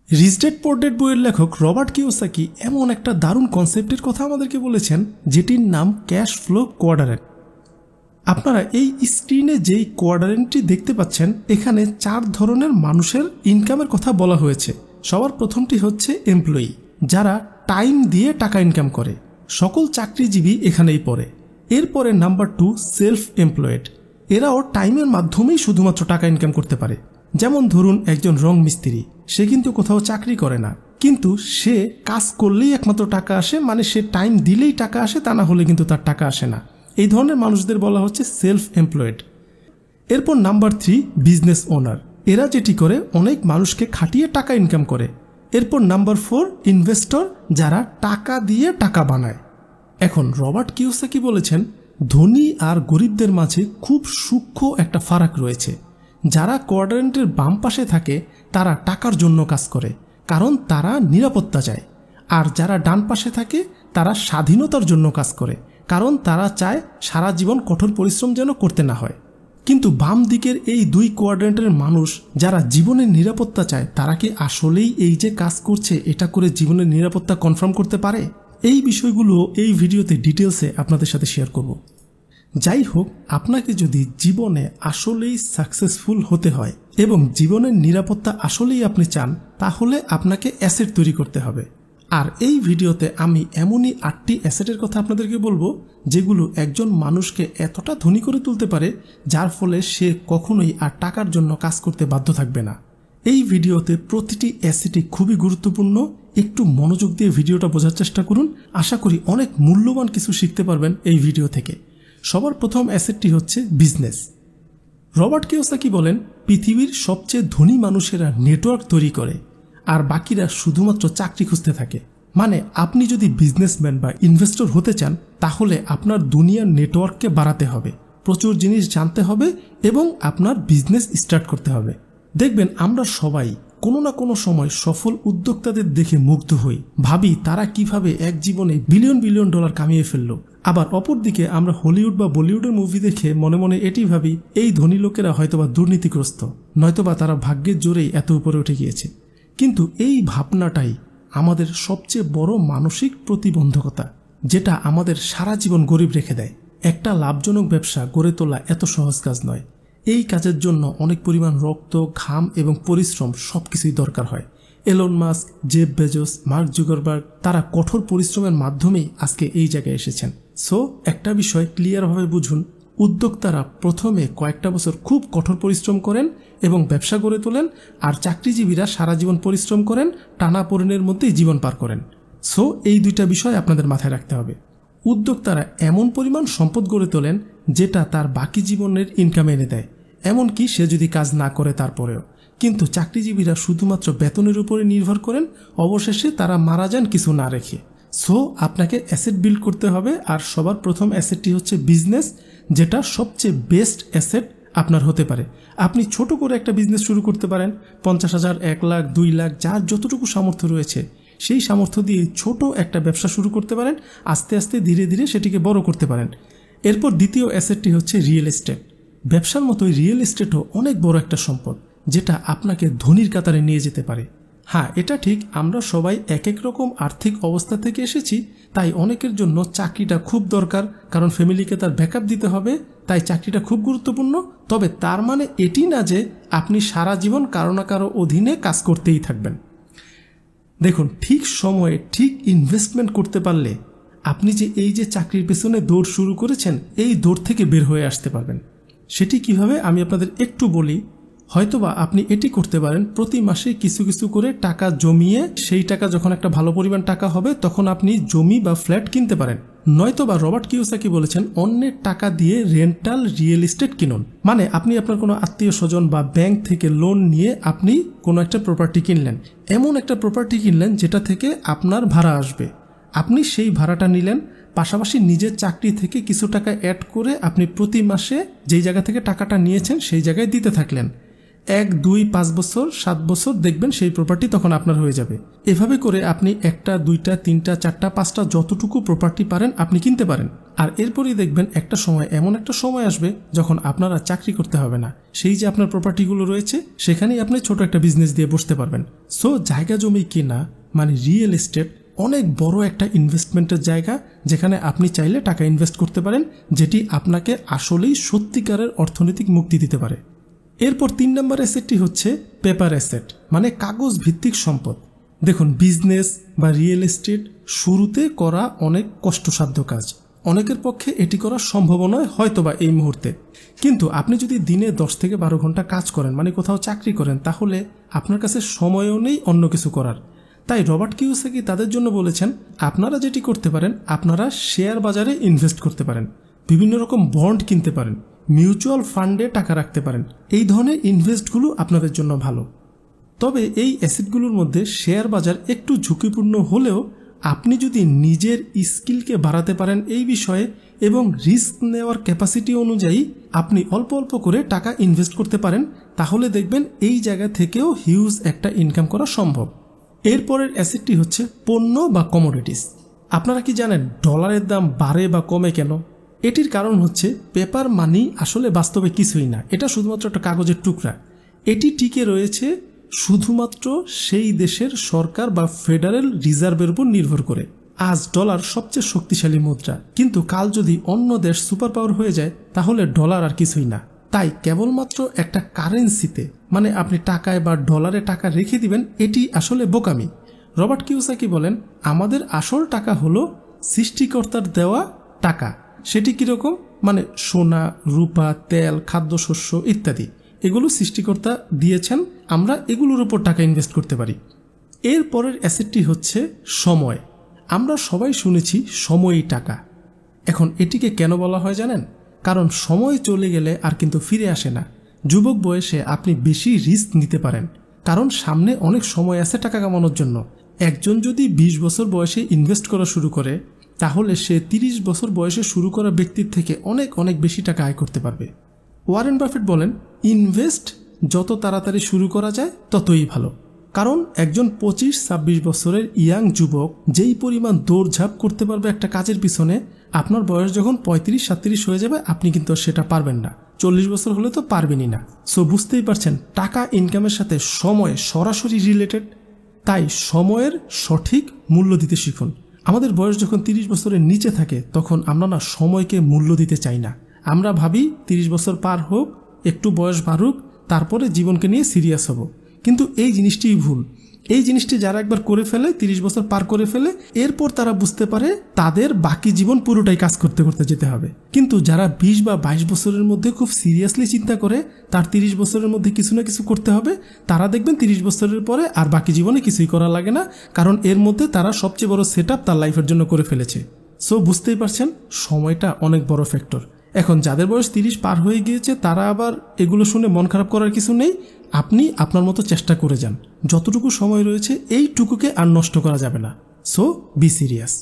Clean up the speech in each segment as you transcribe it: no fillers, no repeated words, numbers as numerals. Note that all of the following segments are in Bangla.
রিচ ড্যাড পুয়ার ড্যাড বইয়ের লেখক রবার্ট কিওসাকি এমন একটা দারুণ কনসেপ্টের কথা আমাদেরকে বলেছেন যেটির নাম ক্যাশ ফ্লো কোয়াড্রেন্ট। আপনারা এই স্ক্রিনে যেই কোয়াড্রেন্টটি দেখতে পাচ্ছেন এখানে 4 ধরনের মানুষের ইনকামের কথা বলা হয়েছে। সবার প্রথমটি হচ্ছে এমপ্লয়ি, যারা টাইম দিয়ে টাকা ইনকাম করে, সকল চাকরিজীবী এখানেই পড়ে। এরপরে নাম্বার 2 সেলফ এমপ্লয়েড, এরাও টাইমের মাধ্যমেই শুধুমাত্র টাকা ইনকাম করতে পারে। যেমন ধরুন একজন রং মিস্ত্রি, সে কিন্তু কোথাও চাকরি করে না, কিন্তু সে কাজ করলেই একমাত্র টাকা আসে, মানে সে টাইম দিলেই টাকা আসে, তা না হলে কিন্তু তার টাকা আসে না। এই ধরনের মানুষদের বলা হচ্ছে সেলফ এমপ্লয়েড। এরপর নাম্বার 3 বিজনেস ওনার, এরা যেটি করে অনেক মানুষকে খাটিয়ে টাকা ইনকাম করে। এরপর নাম্বার 4 ইনভেস্টর, যারা টাকা দিয়ে টাকা বানায়। এখন রবার্ট কিওসাকি বলেছেন ধনী আর গরিবদের মাঝে খুব সূক্ষ্ম একটা ফারাক রয়েছে। যারা কোয়াড্রেন্টের বাম পাশে থাকে তারা টাকার জন্য কাজ করে, কারণ তারা নিরাপত্তা চায়। আর যারা ডান পাশে থাকে তারা স্বাধীনতার জন্য কাজ করে, কারণ তারা চায় সারা জীবন কঠোর পরিশ্রম যেন করতে না হয়। কিন্তু বাম দিকের এই 2 কোয়াড্রেন্টের মানুষ যারা জীবনের নিরাপত্তা চায়, তারা কি আসলেই এই যে কাজ করছে এটা করে জীবনের নিরাপত্তা কনফার্ম করতে পারে? এই বিষয়গুলো এই ভিডিওতে ডিটেলসে আপনাদের সাথে শেয়ার করব। যাই হোক, আপনাকে যদি জীবনে আসলেই সাকসেসফুল হতে হয় এবং জীবনের নিরাপত্তা আসলেই আপনি চান, তাহলে আপনাকে অ্যাসেট তৈরি করতে হবে। আর এই ভিডিওতে আমি এমনই 8টি অ্যাসেটের কথা আপনাদেরকে বলবো যেগুলো একজন মানুষকে এতটা ধনী করে তুলতে পারে যার ফলে সে কখনোই আর টাকার জন্য কাজ করতে বাধ্য থাকবে না। এই ভিডিওতে প্রতিটি অ্যাসেটই খুবই গুরুত্বপূর্ণ, একটু মনোযোগ দিয়ে ভিডিওটা বোঝার চেষ্টা করুন। আশা করি অনেক মূল্যবান কিছু শিখতে পারবেন এই ভিডিও থেকে। সবার প্রথম অ্যাসেটটি হচ্ছে বিজনেস। রবার্ট কিওসাকি বলেন পৃথিবীর সবচেয়ে ধনী মানুষেরা নেটওয়ার্ক তৈরি করে আর বাকিরা শুধুমাত্র চাকরি খুঁজতে থাকে। মানে আপনি যদি বিজনেসম্যান বা ইনভেস্টর হতে চান, তাহলে আপনার দুনিয়ার নেটওয়ার্ককে বাড়াতে হবে, প্রচুর জিনিস জানতে হবে এবং আপনার বিজনেস স্টার্ট করতে হবে। দেখবেন আমরা সবাই কোনো না কোনো সময় সফল উদ্যোক্তাদের দেখে মুগ্ধ হই, ভাবি তারা কিভাবে এক জীবনে বিলিয়ন বিলিয়ন ডলার কামিয়ে ফেললো। আবার অপরদিকে আমরা হলিউড বা বলিউডের মুভি দেখে মনে মনে এটি ভাবি এই ধনী লোকেরা হয়তোবা দুর্নীতিগ্রস্ত, নয়তোবা তারা ভাগ্যের জোরেই এত উপরে উঠে গিয়েছে। কিন্তু এই ভাবনাটাই আমাদের সবচেয়ে বড় মানসিক প্রতিবন্ধকতা, যেটা আমাদের সারা জীবন গরিব রেখে দেয়। একটা লাভজনক ব্যবসা গড়ে তোলা এত সহজ কাজ নয়। এই কাজের জন্য অনেক পরিমাণ রক্ত, ঘাম এবং পরিশ্রম সবকিছুই দরকার হয়। Elon Musk, Jeff Bezos, mark Zuckerberg, তারা কঠোর পরিশ্রমের মাধ্যমেই আজকে এই জায়গায় এসেছেন। সো একটা বিষয় ক্লিয়ারভাবে বুঝুন, উদ্যোক্তারা প্রথমে কয়েকটা বছর খুব কঠোর পরিশ্রম করেন এবং ব্যবসা গড়ে তোলেন, আর চাকরিজীবীরা সারা জীবন পরিশ্রম করেন, টানাপোড়েনের মধ্যেই জীবন পার করেন। সো এই 2টা বিষয় আপনাদের মাথায় রাখতে হবে। উদ্যোক্তারা এমন পরিমাণ সম্পদ গড়ে তোলেন যেটা তার বাকি জীবনের ইনকাম এনে দেয়, এমনকি সে যদি কাজ না করে তারপরেও। কিন্তু চাকরিজীবীরা শুধুমাত্র বেতনের উপরে নির্ভর করেন, অবশেষে তারা মারা যান কিছু না রেখে। সো আপনাকে অ্যাসেট বিল্ড করতে হবে, আর সবার প্রথম অ্যাসেটটি হচ্ছে বিজনেস, যেটা সবচেয়ে বেস্ট অ্যাসেট আপনার হতে পারে। আপনি ছোট করে একটা বিজনেস শুরু করতে পারেন, 50,000, 1 লাখ, 2 লাখ, যার যতটুকু সামর্থ্য রয়েছে সেই সামর্থ্য দিয়ে ছোট একটা ব্যবসা শুরু করতে পারেন। আস্তে আস্তে ধীরে ধীরে সেটিকে বড় করতে পারেন। এরপর দ্বিতীয় অ্যাসেটটি হচ্ছে রিয়েল এস্টেট। ব্যবসার মতোই রিয়েল এস্টেটও অনেক বড় একটা সম্পদ, যেটা আপনাকে ধনীর কাতারে নিয়ে যেতে পারে। হ্যাঁ, এটা ঠিক, আমরা সবাই এক এক রকম আর্থিক অবস্থা থেকে এসেছি, তাই অনেকের জন্য চাকরিটা খুব দরকার, কারণ ফ্যামিলিকে তার ব্যাকআপ দিতে হবে, তাই চাকরিটা খুব গুরুত্বপূর্ণ। তবে তার মানে এটি না যে আপনি সারা জীবন কারো না কারো অধীনে কাজ করতেই থাকবেন। দেখুন, ঠিক সময়ে ঠিক ইনভেস্টমেন্ট করতে পারলে আপনি যে এই যে চাকরির পেছনে দৌড় শুরু করেছেন, এই দৌড় থেকে বের হয়ে আসতে পারবেন। সেটি কিভাবে আমি আপনাদের একটু বলি। হয়তোবা আপনি এটি করতে পারেন, প্রতি মাসে কিছু কিছু করে টাকা জমিয়ে সেই টাকা যখন একটা ভালো পরিমাণ টাকা হবে তখন আপনি জমি বা ফ্ল্যাট কিনতে পারেন। নয়তোবা রবার্ট কিওসাকি বলেছেন অন্যের টাকা দিয়ে রেন্টাল রিয়েল এস্টেট কিনুন। মানে আপনি আপনার কোনো আত্মীয় স্বজন বা ব্যাংক থেকে লোন নিয়ে আপনি কোনো একটা প্রপার্টি কিনলেন, এমন একটা প্রপার্টি কিনলেন যেটা থেকে আপনার ভাড়া আসবে। আপনি সেই ভাড়াটা নিলেন, পাশাপাশি নিজের চাকরি থেকে কিছু টাকা অ্যাড করে আপনি প্রতি মাসে যেই জায়গা থেকে টাকাটা নিয়েছেন সেই জায়গায় দিতে থাকলেন। 1, 2, 5 বছর 7 বছর দেখবেন সেই প্রপার্টি তখন আপনার হয়ে যাবে। এভাবে করে আপনি 1টা 2টা 3টা 4টা 5টা যতটুকু প্রপার্টি পারেন আপনি কিনতে পারেন। আর এরপরই দেখবেন একটা সময় এমন একটা সময় আসবে যখন আপনারা চাকরি করতে হবে না, সেই যে আপনার প্রপার্টিগুলো রয়েছে সেখানেই আপনি ছোট একটা বিজনেস দিয়ে বসতে পারবেন। সো জায়গা জমি কেনা মানে রিয়েল এস্টেট অনেক বড় একটা ইনভেস্টমেন্টের জায়গা, যেখানে আপনি চাইলে টাকা ইনভেস্ট করতে পারেন, যেটি আপনাকে আসলেই সত্যিকারের অর্থনৈতিক মুক্তি দিতে পারে। এরপর 3 নম্বর অ্যাসেটটি হচ্ছে পেপার অ্যাসেট মানে কাগজ ভিত্তিক সম্পদ। দেখুন, বিজনেস বা রিয়েল এস্টেট শুরুতে করা অনেক কষ্টসাধ্য কাজ, অনেকের পক্ষে এটি করা সম্ভব নয় হয়তোবা এই মুহূর্তে। কিন্তু আপনি যদি দিনে 10 থেকে 12 ঘন্টা কাজ করেন মানে কোথাও চাকরি করেন, তাহলে আপনার কাছে সময়ও নেই অন্য কিছু করার। তাই রবার্ট কিওসাকি তাদের জন্য বলেছেন, আপনারা যেটি করতে পারেন, আপনারা শেয়ার বাজারে ইনভেস্ট করতে পারেন, বিভিন্ন রকম বন্ড কিনতে পারেন, মিউচুয়াল ফান্ডে টাকা রাখতে পারেন। এই ধরনের ইনভেস্টগুলো আপনাদের জন্য ভালো। তবে এই অ্যাসেটগুলোর মধ্যে শেয়ার বাজার একটু ঝুঁকিপূর্ণ হলেও আপনি যদি নিজের স্কিলকে বাড়াতে পারেন এই বিষয়ে এবং রিস্ক নেওয়ার ক্যাপাসিটি অনুযায়ী আপনি অল্প অল্প করে টাকা ইনভেস্ট করতে পারেন, তাহলে দেখবেন এই জায়গা থেকেও হিউজ একটা ইনকাম করা সম্ভব। এরপরের অ্যাসেটটি হচ্ছে পণ্য বা কমোডিটিস। আপনারা কি জানেন ডলারের দাম বাড়ে বা কমে কেন? এটির কারণ হচ্ছে পেপার মানি আসলে বাস্তবে কিছুই না, এটা শুধুমাত্র একটা কাগজের টুকরা। এটি টিকে রয়েছে শুধুমাত্র সেই দেশের সরকার বা ফেডারেল রিজার্ভের উপর নির্ভর করে। আজ ডলার সবচেয়ে শক্তিশালী মুদ্রা, কিন্তু কাল যদি অন্য দেশ সুপার পাওয়ার হয়ে যায় তাহলে ডলার আর কিছুই না। তাই কেবলমাত্র একটা কারেন্সিতে মানে আপনি টাকায় বা ডলারে টাকা রেখে দিবেন, এটি আসলে বোকামি। রবার্ট কিওসাকি বলেন, আমাদের আসল টাকা হলো সৃষ্টিকর্তার দেওয়া টাকা। সেটি কীরকম? মানে সোনা, রূপা, তেল, খাদ্যশস্য ইত্যাদি, এগুলো সৃষ্টিকর্তা দিয়েছেন, আমরা এগুলোর উপর টাকা ইনভেস্ট করতে পারি। এর পরের অ্যাসেটটি হচ্ছে সময়। আমরা সবাই শুনেছি সময়ই টাকা। এখন এটিকে কেন বলা হয় জানেন? কারণ সময় চলে গেলে আর কিন্তু ফিরে আসে না। যুবক বয়সে আপনি বেশি রিস্ক নিতে পারেন, কারণ সামনে অনেক সময় আছে টাকা কামানোর জন্য। একজন যদি 20 বছর বয়সে ইনভেস্ট করা শুরু করে, তাহলে সে 30 বছর বয়সে শুরু করা ব্যক্তির থেকে অনেক অনেক বেশি টাকা আয় করতে পারবে। ওয়ারেন বাফেট বলেন, ইনভেস্ট যত তাড়াতাড়ি শুরু করা যায় ততই ভালো। কারণ একজন 25-26 বছরের ইয়াং যুবক যেই পরিমাণ দৌড়ঝাঁপ করতে পারবে একটা কাজের পিছনে, আপনার বয়স যখন 35-37 হয়ে যাবে আপনি কিন্তু সেটা পারবেন না। 40 বছর হলে তো পারবেনই না। সো বুঝতেই পারছেন টাকা ইনকামের সাথে সময় সরাসরি রিলেটেড। তাই সময়ের সঠিক মূল্য দিতে শিখুন। আমাদের বয়স যখন 30 বছরের নিচে থাকে তখন আমরা না সময়কে মূল্য দিতে চাই না। আমরা ভাবি 30 বছর পার হোক, একটু বয়স বাড়ুক, তারপরে জীবনকে নিয়ে সিরিয়াস হব। কিন্তু এই জিনিসটিই ভুল। এই জিনিসটি যারা একবার করে ফেলে, 30 বছর পার করে ফেলে, এরপর তারা বুঝতে পারে তাদের বাকি জীবন পুরোটাই কাজ করতে করতে যেতে হবে। কিন্তু যারা 20 বা 22 বছরের মধ্যে খুব সিরিয়াসলি চিন্তা করে তার 30 বছরের মধ্যে কিছু না কিছু করতে হবে, তারা দেখবেন 30 বছরের পরে আর বাকি জীবনে কিছুই করা লাগে না, কারণ এর মধ্যে তারা সবচেয়ে বড় সেটআপ তার লাইফের জন্য করে ফেলেছে। সো বুঝতেই পারছেন সময়টা অনেক বড় ফ্যাক্টর। এখন যাদের বয়স 30 পার হয়ে গিয়েছে তারা আবার এগুলো শুনে মন খারাপ করার কিছু নেই। আপনি আপনার মতো চেষ্টা করে যান, যতটুকু সময় রয়েছে এইটুকুকে আর নষ্ট করা যাবে না। So be serious.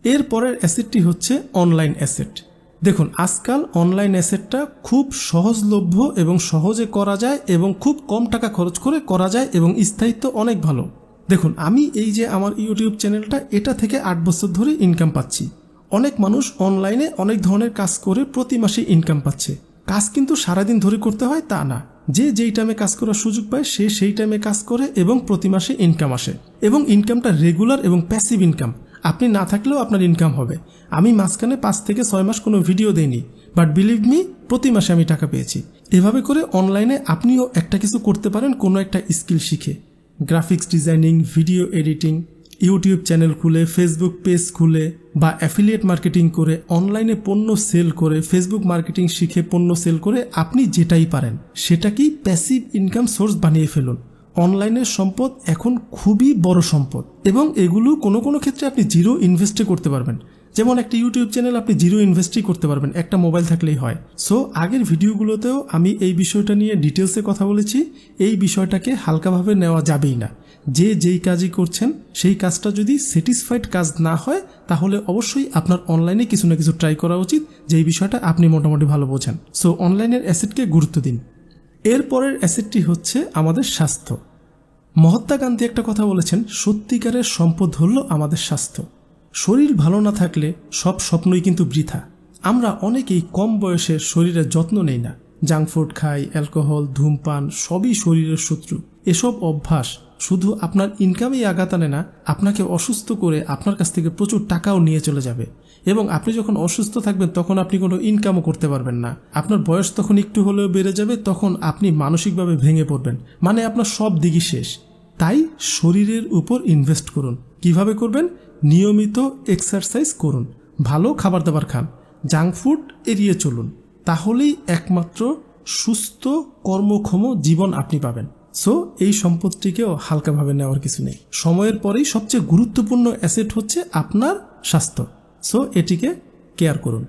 এর পরের অ্যাসেটটি হচ্ছে অনলাইন অ্যাসেট। দেখুন, আজকাল অনলাইন অ্যাসেটটা খুব সহজলভ্য এবং সহজে করা যায় এবং খুব কম টাকা খরচ করে করা যায় এবং স্থায়িত্ব অনেক ভালো। দেখুন, আমি এই যে আমার ইউটিউব চ্যানেলটা, এটা থেকে 8 বছর ধরে ইনকাম পাচ্ছি। অনেক মানুষ অনলাইনে অনেক ধরনের কাজ করে প্রতি মাসে ইনকাম পাচ্ছে। কাজ কিন্তু সারাদিন ধরে করতে হয় তা না, যে যেই টাইমে কাজ করার সুযোগ পায় সে সেই টাইমে কাজ করে এবং প্রতি মাসে ইনকাম আসে এবং ইনকামটা রেগুলার এবং প্যাসিভ ইনকাম। আপনি না থাকলেও আপনার ইনকাম হবে। আমি মাঝখানে 5 থেকে 6 মাস কোনো ভিডিও দেইনি, বাট বিলিভ মি, প্রতি মাসে আমি টাকা পেয়েছি। এভাবে করে অনলাইনে আপনিও একটা কিছু করতে পারেন, কোনো একটা স্কিল শিখে। Graphics designing, video editing, YouTube channel খুলে, ফেসবুক পেজ খুলে বা অ্যাফিলিয়েট মার্কেটিং করে, অনলাইনে পণ্য সেল করে, ফেসবুক মার্কেটিং শিখে পণ্য সেল করে, আপনি যেটাই পারেন সেটাকেই প্যাসিভ ইনকাম সোর্স বানিয়ে ফেলুন। অনলাইনের সম্পদ এখন খুবই বড় সম্পদ এবং এগুলো কোনো কোনো ক্ষেত্রে আপনি জিরো ইনভেস্টে করতে পারবেন। যেমন একটা ইউটিউব চ্যানেল আপনি জিরো ইনভেস্টই করতে পারবেন, একটা মোবাইল থাকলেই হয়। সো আগের ভিডিওগুলোতেও আমি এই বিষয়টা নিয়ে ডিটেলসে কথা বলেছি। এই বিষয়টাকে হালকাভাবে নেওয়া যাবেই না। যে যেই কাজই করছেন সেই কাজটা যদি স্যাটিসফাইড কাজ না হয় তাহলে অবশ্যই আপনার অনলাইনে কিছু না কিছু ট্রাই করা উচিত, যেই বিষয়টা আপনি মোটামুটি ভালো বোঝেন। সো অনলাইনের অ্যাসেটকে গুরুত্ব দিন। এরপরের অ্যাসেটটি হচ্ছে আমাদের স্বাস্থ্য। মহাত্মা গান্ধী একটা কথা বলেছেন, সত্যিকারের সম্পদ হলো আমাদের স্বাস্থ্য। শরীর ভালো না থাকলে সব স্বপ্নই কিন্তু বৃথা। আমরা অনেকেই কম বয়সে শরীরের যত্ন নেই না, জাঙ্ক ফুড খাই, অ্যালকোহল, ধূমপান সবই শরীরের শত্রু। এসব অভ্যাস শুধু আপনার ইনকামেই আঘাত আনে না, আপনাকে অসুস্থ করে আপনার কাছ থেকে প্রচুর টাকাও নিয়ে চলে যাবে। এবং আপনি যখন অসুস্থ থাকবেন তখন আপনি কোনো ইনকামও করতে পারবেন না। আপনার বয়স তখন একটু হলেও বেড়ে যাবে, তখন আপনি মানসিকভাবে ভেঙে পড়বেন, মানে আপনার সব দিকই শেষ। তাই শরীরের উপর ইনভেস্ট করুন। কিভাবে করবেন? নিয়মিত এক্সারসাইজ করুন, ভালো খাবার দাবার খান, জাঙ্ক ফুড এড়িয়ে চলুন। তাহলেই একমাত্র সুস্থ কর্মক্ষম জীবন আপনি পাবেন। সো এই সম্পদটিকেও হালকাভাবে নেওয়ার কিছু নেই। সময়ের পরেই সবচেয়ে গুরুত্বপূর্ণ অ্যাসেট হচ্ছে আপনার স্বাস্থ্য। সো এটিকে কেয়ার করুন।